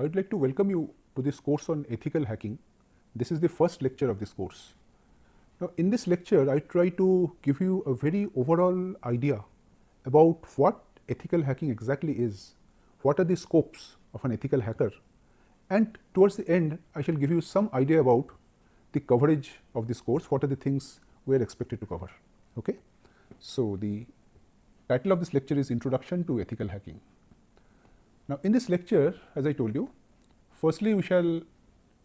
I would like to welcome you to this course on ethical hacking. This is the first lecture of this course. Now, in this lecture, I try to give you a very overall idea about what ethical hacking exactly is, what are the scopes of an ethical hacker, and towards the end, I shall give you some idea about the coverage of this course, what are the things we are expected to cover. Okay? So, the title of this lecture is Introduction to Ethical Hacking. Now, in this lecture, as I told you, firstly we shall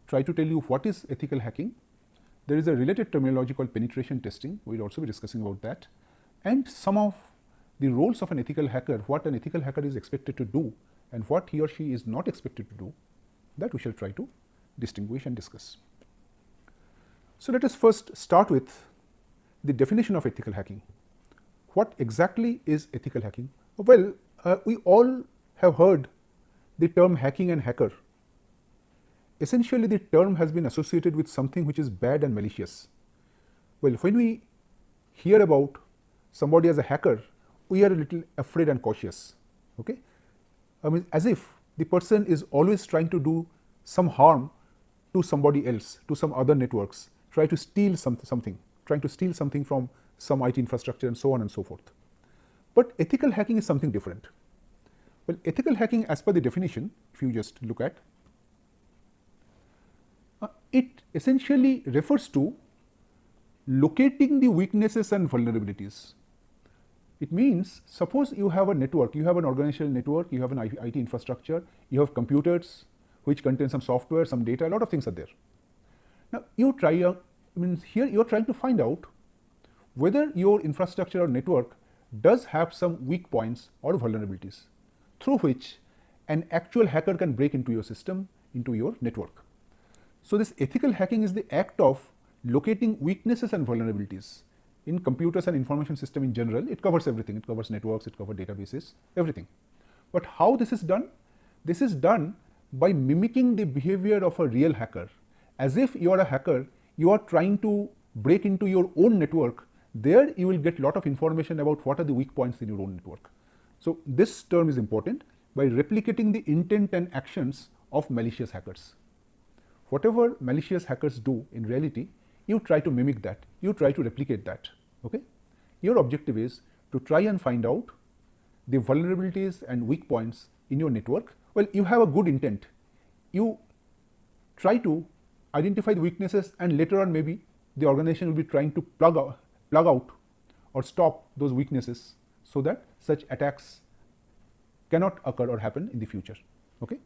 try to tell you what is ethical hacking. There is a related terminology called penetration testing. We will also be discussing about that, and some of the roles of an ethical hacker, what an ethical hacker is expected to do and what he or she is not expected to do, that we shall try to distinguish and discuss. So, let us first start with the definition of ethical hacking. What exactly is ethical hacking? Well, we all have heard the term hacking and hacker. Essentially, the term has been associated with something which is bad and malicious. Well, when we hear about somebody as a hacker, we are a little afraid and cautious. Okay? I mean, as if the person is always trying to do some harm to somebody else, to some other networks, try to steal something, trying to steal something from some IT infrastructure and so on and so forth. But ethical hacking is something different. Well, ethical hacking, as per the definition, if you just look at, it essentially refers to locating the weaknesses and vulnerabilities. It means, suppose you have a network, you have an organizational network, you have an IT infrastructure, you have computers which contain some software, some data, a lot of things are there. Now, here you are trying to find out whether your infrastructure or network does have some weak points or vulnerabilities through which an actual hacker can break into your system, into your network. So, this ethical hacking is the act of locating weaknesses and vulnerabilities in computers and information system in general. It covers everything, it covers networks, it covers databases, everything. But how this is done? This is done by mimicking the behavior of a real hacker. As if you are a hacker, you are trying to break into your own network. There you will get a lot of information about what are the weak points in your own network. So, this term is important, by replicating the intent and actions of malicious hackers. Whatever malicious hackers do in reality, you try to mimic that, you try to replicate that. Okay? Your objective is to try and find out the vulnerabilities and weak points in your network. Well, you have a good intent, you try to identify the weaknesses, and later on maybe the organization will be trying to plug out or stop those weaknesses so that such attacks cannot occur or happen in the future. Okay?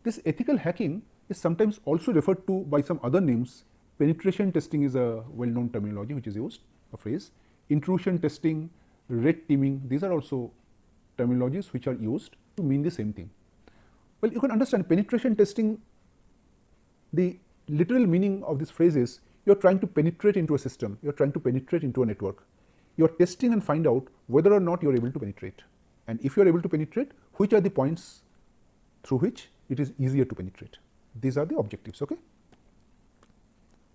This ethical hacking is sometimes also referred to by some other names. Penetration testing is a well-known terminology which is used, a phrase. Intrusion testing, red teaming, these are also terminologies which are used to mean the same thing. Well, you can understand penetration testing, the literal meaning of this phrase is you are trying to penetrate into a system, you are trying to penetrate into a network. You are testing and find out whether or not you are able to penetrate. And if you are able to penetrate, which are the points through which it is easier to penetrate. These are the objectives. Okay?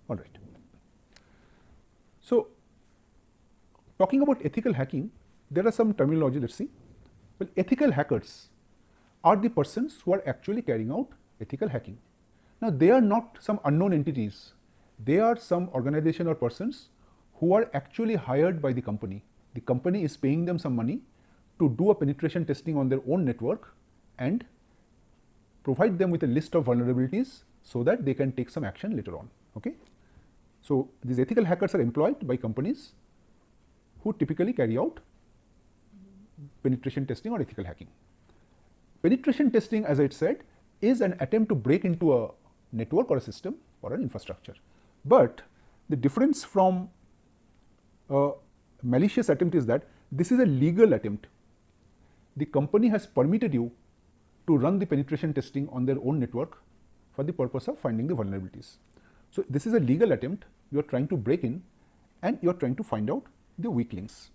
All right. So, talking about ethical hacking, there are some terminology. Let's see. Well, ethical hackers are the persons who are actually carrying out ethical hacking. Now, they are not some unknown entities. They are some organization or persons who are actually hired by the company. The company is paying them some money to do a penetration testing on their own network and provide them with a list of vulnerabilities so that they can take some action later on. Okay? So, these ethical hackers are employed by companies who typically carry out penetration testing or ethical hacking. Penetration testing, as I said, is an attempt to break into a network or a system or an infrastructure. But the difference from a malicious attempt is that this is a legal attempt. The company has permitted you to run the penetration testing on their own network for the purpose of finding the vulnerabilities. So, this is a legal attempt, you are trying to break in and you are trying to find out the weak links.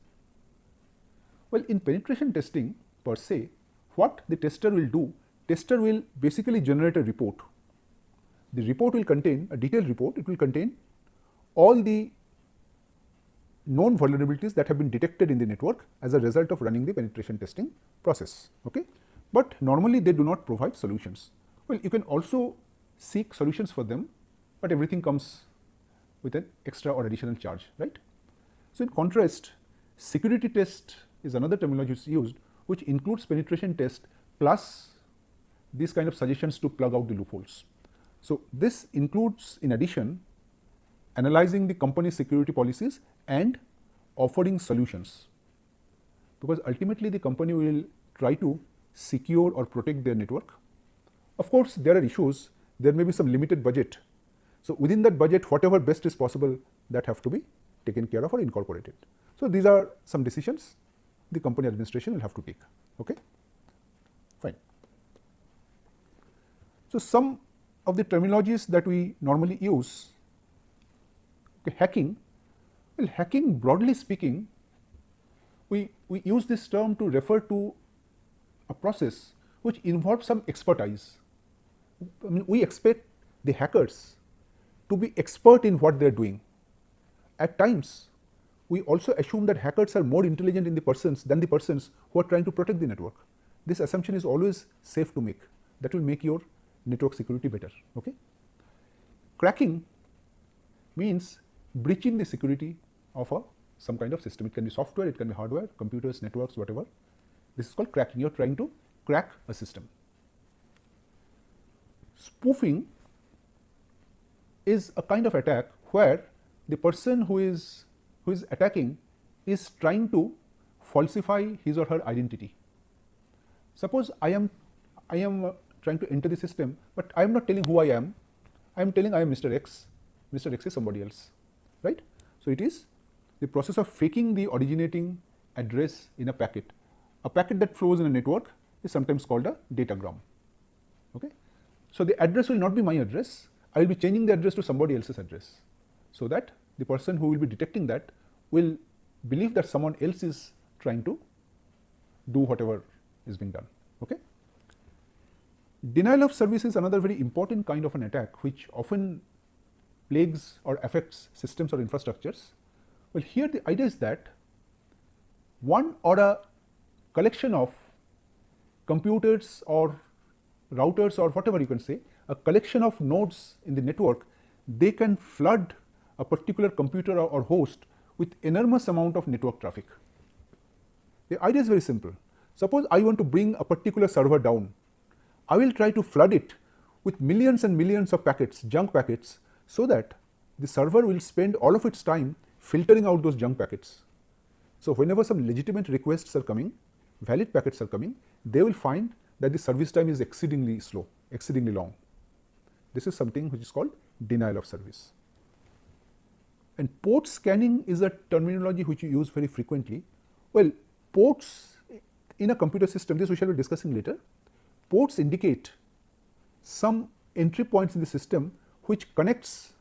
Well, in penetration testing per se, what the tester will do, tester will basically generate a report. The report will contain a detailed report, it will contain all the known vulnerabilities that have been detected in the network as a result of running the penetration testing process. Okay? But normally they do not provide solutions. Well, you can also seek solutions for them, but everything comes with an extra or additional charge, right? So in contrast, security test is another terminology which is used, which includes penetration test plus these kind of suggestions to plug out the loopholes. So this includes, in addition, analyzing the company's security policies and offering solutions, because ultimately the company will try to secure or protect their network. Of course, there are issues, there may be some limited budget. So within that budget, whatever best is possible, that have to be taken care of or incorporated. So these are some decisions the company administration will have to take. Okay, fine. So some of the terminologies that we normally use, okay, hacking. Well, hacking, broadly speaking, we use this term to refer to a process which involves some expertise. I mean, we expect the hackers to be expert in what they are doing. At times, we also assume that hackers are more intelligent in the persons than the persons who are trying to protect the network. This assumption is always safe to make. That will make your network security better. Okay? Cracking means breaching the security of some kind of system. It can be software, it can be hardware, computers, networks, whatever. This is called cracking. You are trying to crack a system. Spoofing is a kind of attack where the person who is attacking is trying to falsify his or her identity. Suppose I am trying to enter the system, but I am not telling who I am. I am telling I am Mr. X. Mr. X is somebody else, right? So it is the process of faking the originating address in a packet. A packet that flows in a network is sometimes called a datagram. Okay? So the address will not be my address. I will be changing the address to somebody else's address, so that the person who will be detecting that will believe that someone else is trying to do whatever is being done. Okay? Denial of service is another very important kind of an attack which often plagues or affects systems or infrastructures. Well, here the idea is that one or a collection of computers or routers or whatever you can say, a collection of nodes in the network, they can flood a particular computer or host with enormous amount of network traffic. The idea is very simple. Suppose I want to bring a particular server down. I will try to flood it with millions and millions of packets, junk packets, so that the server will spend all of its time filtering out those junk packets. So whenever some legitimate requests are coming, valid packets are coming, they will find that the service time is exceedingly slow, exceedingly long. This is something which is called denial of service. And port scanning is a terminology which you use very frequently. Well, ports in a computer system, this we shall be discussing later, ports indicate some entry points in the system which connects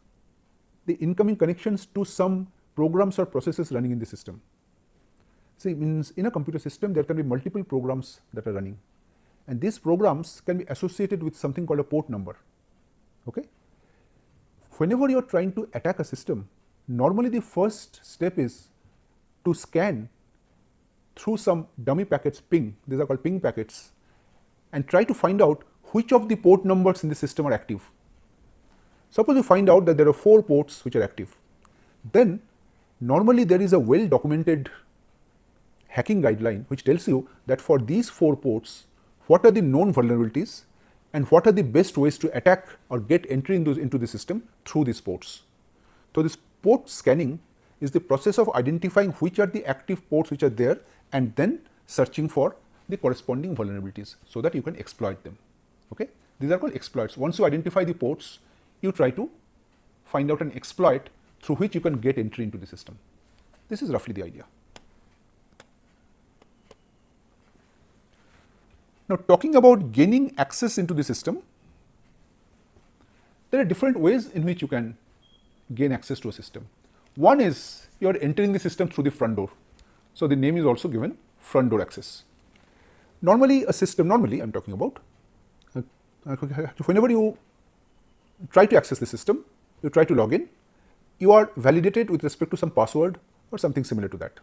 the incoming connections to some programs or processes running in the system. See, means in a computer system there can be multiple programs that are running, and these programs can be associated with something called a port number. Okay? Whenever you are trying to attack a system, normally the first step is to scan through some dummy packets, ping, these are called ping packets, and try to find out which of the port numbers in the system are active. Suppose you find out that there are 4 ports which are active. Then normally there is a well documented hacking guideline which tells you that for these 4 ports, what are the known vulnerabilities and what are the best ways to attack or get entry into the system through these ports. So this port scanning is the process of identifying which are the active ports which are there and then searching for the corresponding vulnerabilities so that you can exploit them. Okay? These are called exploits. Once you identify the ports, you try to find out an exploit through which you can get entry into the system. This is roughly the idea. Now, talking about gaining access into the system, there are different ways in which you can gain access to a system. One is you are entering the system through the front door. So the name is also given front door access. Normally a system, normally I am talking about, whenever you try to access the system, you try to log in, you are validated with respect to some password or something similar to that.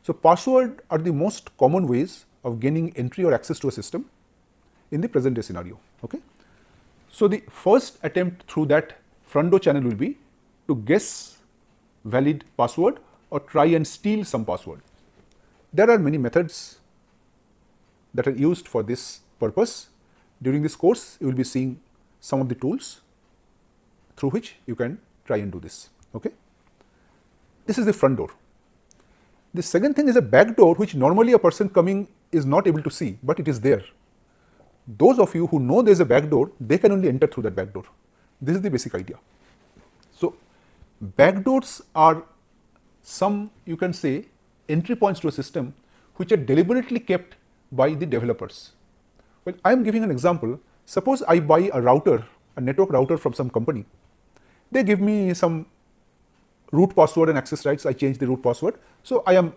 So password are the most common ways of gaining entry or access to a system in the present day scenario. Okay? So, the first attempt through that front door channel will be to guess valid password or try and steal some password. There are many methods that are used for this purpose. During this course, you will be seeing some of the tools through which you can try and do this. Okay? This is the front door. The second thing is a back door, which normally a person coming is not able to see, but it is there. Those of you who know there is a back door, they can only enter through that back door. This is the basic idea. So, back doors are some, you can say, entry points to a system which are deliberately kept by the developers. Well, I am giving an example. Suppose I buy a router, a network router from some company. They give me some root password and access rights. I change the root password. So, I am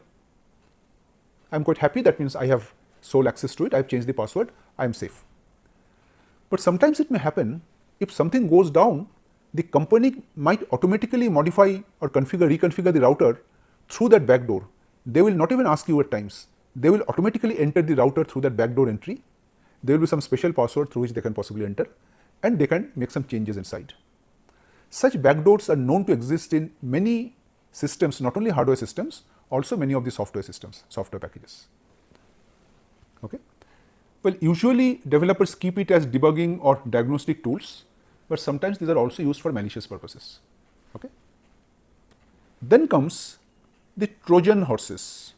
quite happy. That means I have sole access to it. I have changed the password. I am safe. But sometimes it may happen, if something goes down, the company might automatically modify or reconfigure the router through that back door. They will not even ask you at times. They will automatically enter the router through that backdoor entry. There will be some special password through which they can possibly enter, and they can make some changes inside. Such backdoors are known to exist in many systems, not only hardware systems, also many of the software systems, software packages. Okay? Well, usually developers keep it as debugging or diagnostic tools, but sometimes these are also used for malicious purposes. Okay? Then comes the Trojan horses.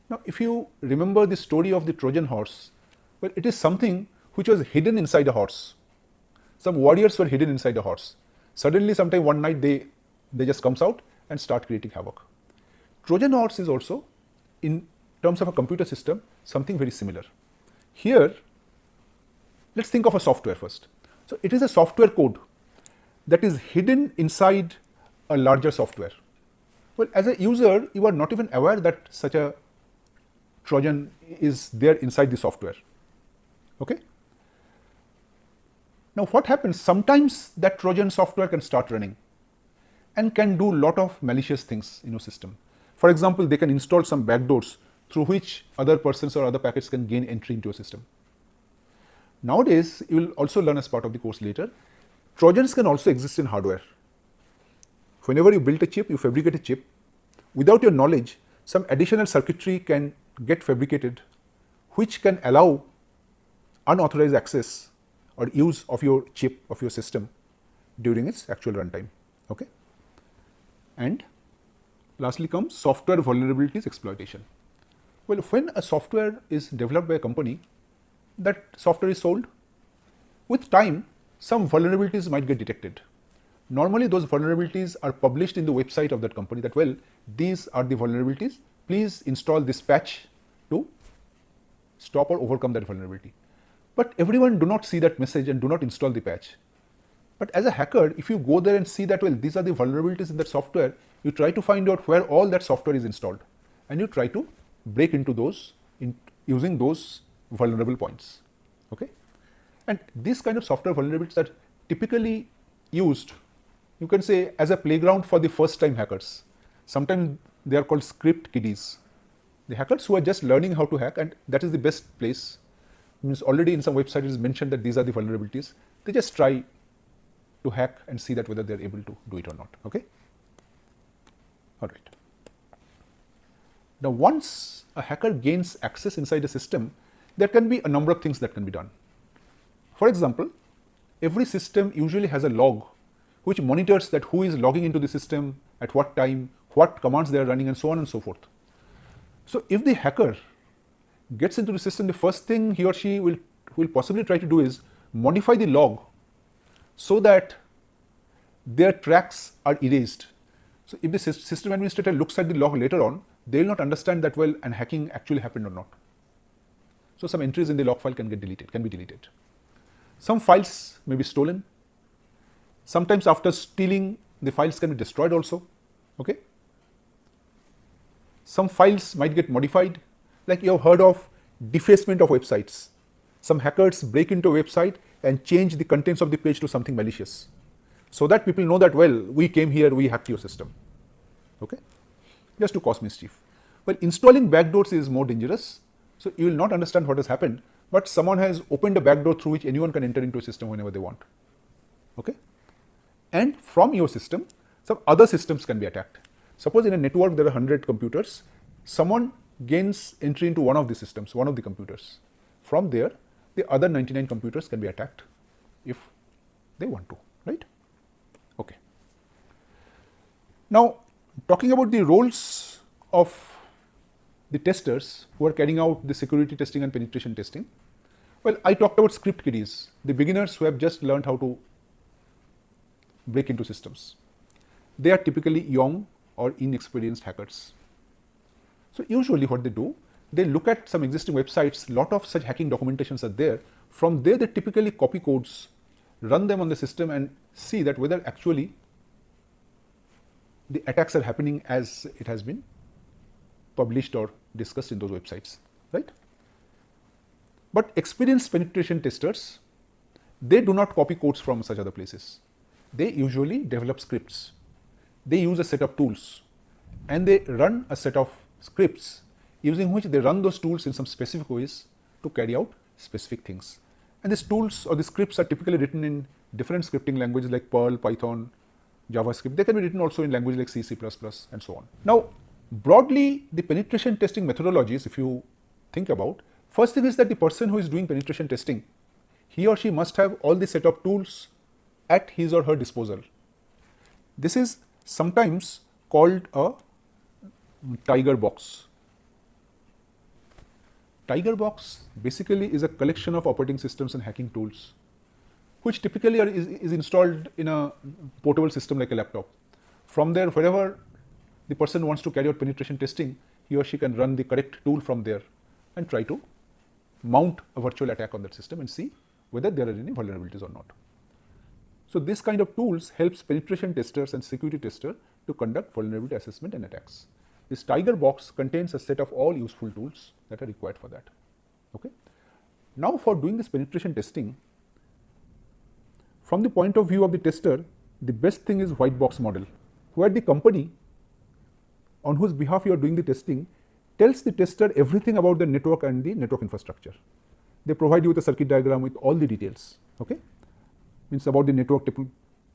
Now, if you remember the story of the Trojan horse, well, it is something which was hidden inside a horse. Some warriors were hidden inside a horse. Suddenly, sometime one night, they just comes out and start creating havoc. Trojan horse is also, in terms of a computer system, something very similar. Here, let's think of a software first. So, it is a software code that is hidden inside a larger software. Well, as a user, you are not even aware that such a Trojan is there inside the software. Okay? Now, what happens? Sometimes that Trojan software can start running and can do a lot of malicious things in your system. For example, they can install some backdoors through which other persons or other packets can gain entry into your system. Nowadays, you will also learn as part of the course later, Trojans can also exist in hardware. Whenever you build a chip, you fabricate a chip, without your knowledge, some additional circuitry can get fabricated which can allow unauthorized access or use of your chip, of your system during its actual runtime. Okay? And lastly comes software vulnerabilities exploitation. Well, when a software is developed by a company, that software is sold. With time, some vulnerabilities might get detected. Normally, those vulnerabilities are published in the website of that company that, well, these are the vulnerabilities. Please install this patch to stop or overcome that vulnerability. But everyone do not see that message and do not install the patch. But as a hacker, if you go there and see that, well, these are the vulnerabilities in that software, you try to find out where all that software is installed and you try to break into those using those vulnerable points. Okay? And these kind of software vulnerabilities are typically used, you can say, as a playground for the first time hackers. Sometimes they are called script kiddies. The hackers who are just learning how to hack, and that is the best place. Means already in some website it is mentioned that these are the vulnerabilities. They just try to hack and see that whether they are able to do it or not. Okay? All right. Now, once a hacker gains access inside a system, there can be a number of things that can be done. For example, every system usually has a log which monitors that who is logging into the system, at what time, what commands they are running, and so on and so forth. So, if the hacker gets into the system, the first thing he or she will possibly try to do is modify the log so that their tracks are erased. So, if the system administrator looks at the log later on, they will not understand that, well, and hacking actually happened or not. So, some entries in the log file can be deleted. Some files may be stolen. Sometimes after stealing, the files can be destroyed also. Okay? Some files might get modified, like you have heard of defacement of websites. Some hackers break into a website and change the contents of the page to something malicious, so that people know that, well, we came here, we hacked your system. Okay? Just to cause mischief. Well, installing backdoors is more dangerous, so you will not understand what has happened, but someone has opened a backdoor through which anyone can enter into a system whenever they want. Okay? And from your system, some other systems can be attacked. Suppose in a network there are 100 computers, someone gains entry into one of the systems, one of the computers. From there, the other 99 computers can be attacked if they want to, right? Okay. Now, talking about the roles of the testers who are carrying out the security testing and penetration testing, well, I talked about script kiddies, the beginners who have just learned how to break into systems. They are typically young or inexperienced hackers. So usually what they do, they look at some existing websites, lot of such hacking documentations are there. From there they typically copy codes, run them on the system and see that whether actually the attacks are happening as it has been published or discussed in those websites, right? But experienced penetration testers, they do not copy codes from such other places. They usually develop scripts. They use a set of tools and they run a set of scripts using which they run those tools in some specific ways to carry out specific things. And these tools or the scripts are typically written in different scripting languages like Perl, Python, JavaScript. They can be written also in languages like C, C++, and so on. Now, broadly, the penetration testing methodologies, if you think about, first thing is that the person who is doing penetration testing, he or she must have all the set of tools at his or her disposal. This is sometimes called a tiger box. Tiger box basically is a collection of operating systems and hacking tools, which typically is installed in a portable system like a laptop. From there, wherever the person wants to carry out penetration testing, he or she can run the correct tool from there and try to mount a virtual attack on that system and see whether there are any vulnerabilities or not. So this kind of tools helps penetration testers and security testers to conduct vulnerability assessment and attacks. This tiger box contains a set of all useful tools that are required for that. Okay. Now for doing this penetration testing, from the point of view of the tester, the best thing is white box model, where the company on whose behalf you are doing the testing tells the tester everything about the network and the network infrastructure. They provide you with a circuit diagram with all the details. Okay. Means about the network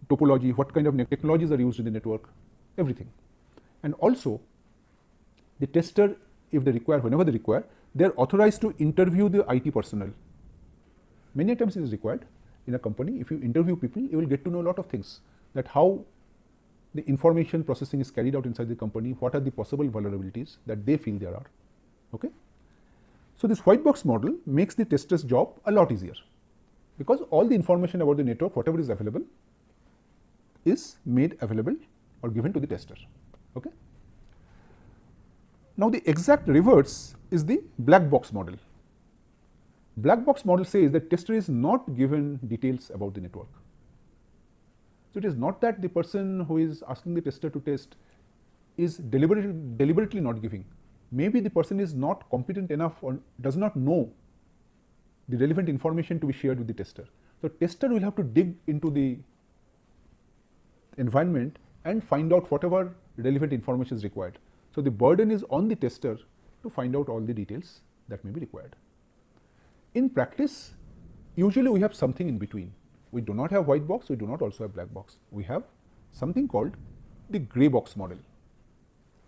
topology, what kind of technologies are used in the network, everything. And also, the tester, if they require, whenever they require, they are authorized to interview the IT personnel. Many times it is required in a company. If you interview people, you will get to know a lot of things, that how the information processing is carried out inside the company, what are the possible vulnerabilities that they feel there are. Okay? So this white box model makes the tester's job a lot easier, because all the information about the network, whatever is available, is made available or given to the tester. Okay? Now the exact reverse is the black box model. Black box model says that tester is not given details about the network. So it is not that the person who is asking the tester to test is deliberately not giving. Maybe the person is not competent enough or does not know the relevant information to be shared with the tester. So tester will have to dig into the environment and find out whatever relevant information is required. So the burden is on the tester to find out all the details that may be required. In practice, usually we have something in between. We do not have white box, we do not also have black box. We have something called the gray box model.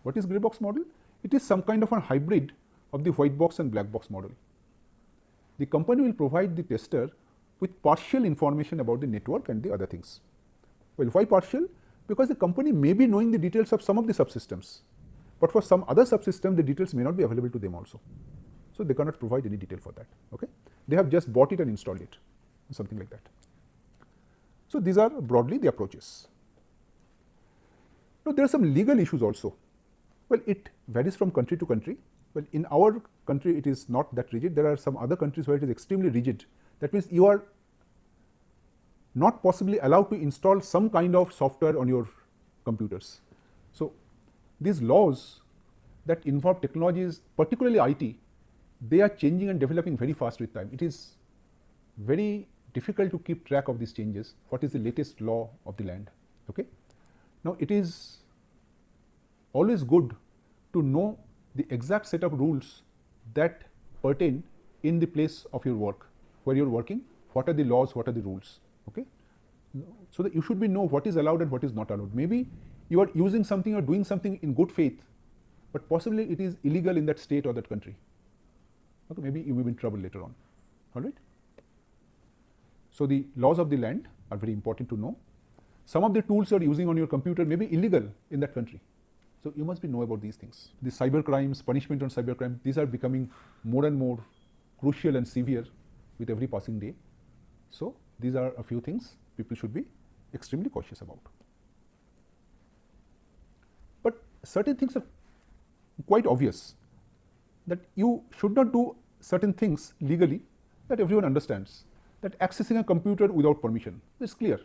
What is gray box model? It is some kind of a hybrid of the white box and black box model. The company will provide the tester with partial information about the network and the other things. Well, why partial? Because the company may be knowing the details of some of the subsystems, but for some other subsystem, the details may not be available to them also. So they cannot provide any detail for that. Okay? They have just bought it and installed it, something like that. So these are broadly the approaches. Now there are some legal issues also. Well, it varies from country to country. Well, in our country, it is not that rigid. There are some other countries where it is extremely rigid. That means you are not possibly allowed to install some kind of software on your computers. So these laws that involve technologies, particularly IT, they are changing and developing very fast with time. It is very difficult to keep track of these changes. What is the latest law of the land? Okay. Now it is always good to know the exact set of rules that pertain in the place of your work, where you're working, what are the laws, what are the rules, okay? So that you should know what is allowed and what is not allowed. Maybe you are using something or doing something in good faith, but possibly it is illegal in that state or that country. Okay, maybe you may be in trouble later on. All right. So the laws of the land are very important to know. Some of the tools you are using on your computer may be illegal in that country. So you must know about these things. The cyber crimes, punishment on cyber crime, these are becoming more and more crucial and severe with every passing day. So these are a few things people should be extremely cautious about. But certain things are quite obvious, that you should not do certain things legally that everyone understands. That accessing a computer without permission is clear.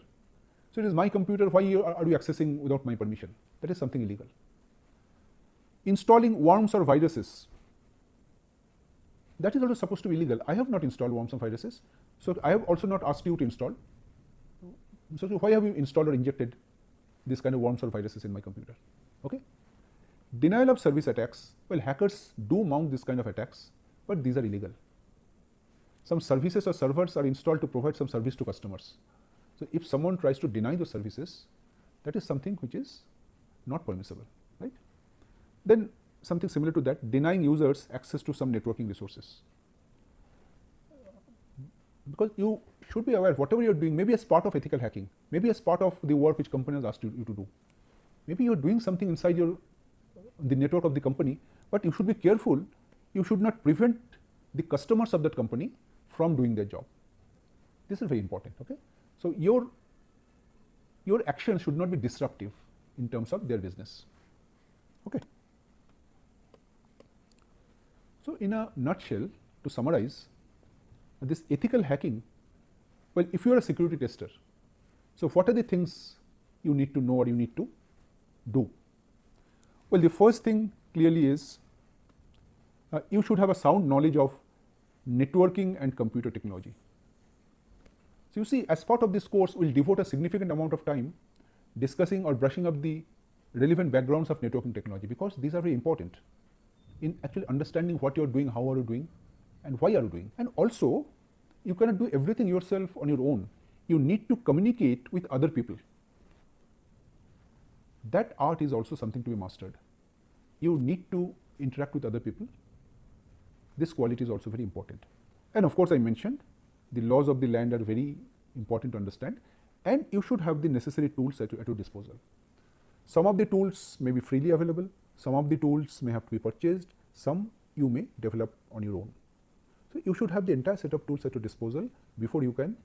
So it is my computer, why are you accessing without my permission? That is something illegal. Installing worms or viruses, that is also supposed to be illegal. I have not installed worms and viruses, so I have also not asked you to install. So why have you installed or injected this kind of worms or viruses in my computer? Okay. Denial of service attacks, well, hackers do mount this kind of attacks, but these are illegal. Some services or servers are installed to provide some service to customers. So if someone tries to deny those services, that is something which is not permissible, right? Then something similar to that, denying users access to some networking resources. Because you should be aware, whatever you are doing, maybe as part of ethical hacking, maybe as part of the work which company has asked you to do. Maybe you are doing something inside the network of the company, but you should be careful. You should not prevent the customers of that company from doing their job. This is very important, okay? So your action should not be disruptive in terms of their business, okay? So in a nutshell, to summarize, this ethical hacking, well, if you are a security tester, so what are the things you need to know or you need to do? Well, the first thing clearly is you should have a sound knowledge of networking and computer technology. So you see, as part of this course, we'll devote a significant amount of time discussing or brushing up the relevant backgrounds of networking technology, because these are very important in actually understanding what you're doing, how are you doing, and why are you doing. And also, you cannot do everything yourself on your own. You need to communicate with other people. That art is also something to be mastered. You need to interact with other people. This quality is also very important. And of course, I mentioned the laws of the land are very important to understand, and you should have the necessary tools at your disposal. Some of the tools may be freely available, some of the tools may have to be purchased, some you may develop on your own. So you should have the entire set of tools at your disposal before you can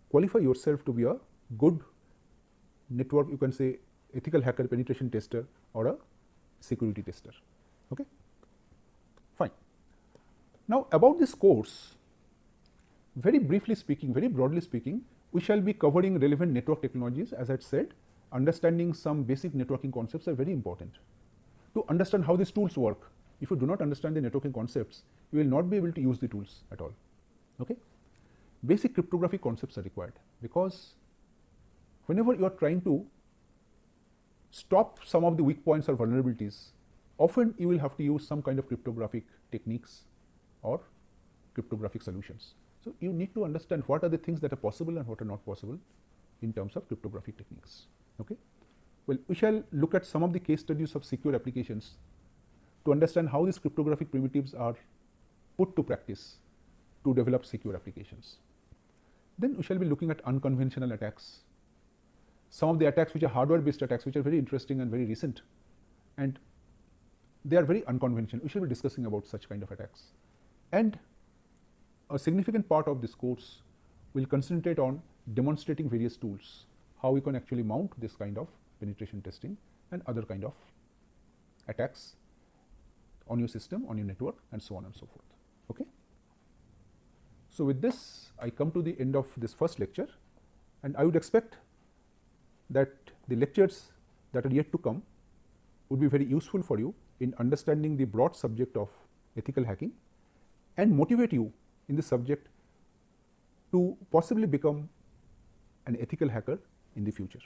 qualify yourself to be a good network, you can say ethical hacker, penetration tester, or a security tester, okay? Fine. Now about this course, very briefly speaking, very broadly speaking, we shall be covering relevant network technologies. As I said, understanding some basic networking concepts are very important. To understand how these tools work, if you do not understand the networking concepts, you will not be able to use the tools at all, okay? Basic cryptographic concepts are required, because whenever you are trying to stop some of the weak points or vulnerabilities, often you will have to use some kind of cryptographic techniques or cryptographic solutions. So you need to understand what are the things that are possible and what are not possible in terms of cryptographic techniques, okay? Well, we shall look at some of the case studies of secure applications to understand how these cryptographic primitives are put to practice to develop secure applications. Then we shall be looking at unconventional attacks. Some of the attacks which are hardware-based attacks, which are very interesting and very recent, and they are very unconventional. We shall be discussing about such kind of attacks. And a significant part of this course will concentrate on demonstrating various tools, how we can actually mount this kind of penetration testing and other kind of attacks on your system, on your network, and so on and so forth, okay? So with this, I come to the end of this first lecture, and I would expect that the lectures that are yet to come would be very useful for you in understanding the broad subject of ethical hacking and motivate you in this subject to possibly become an ethical hacker in the future.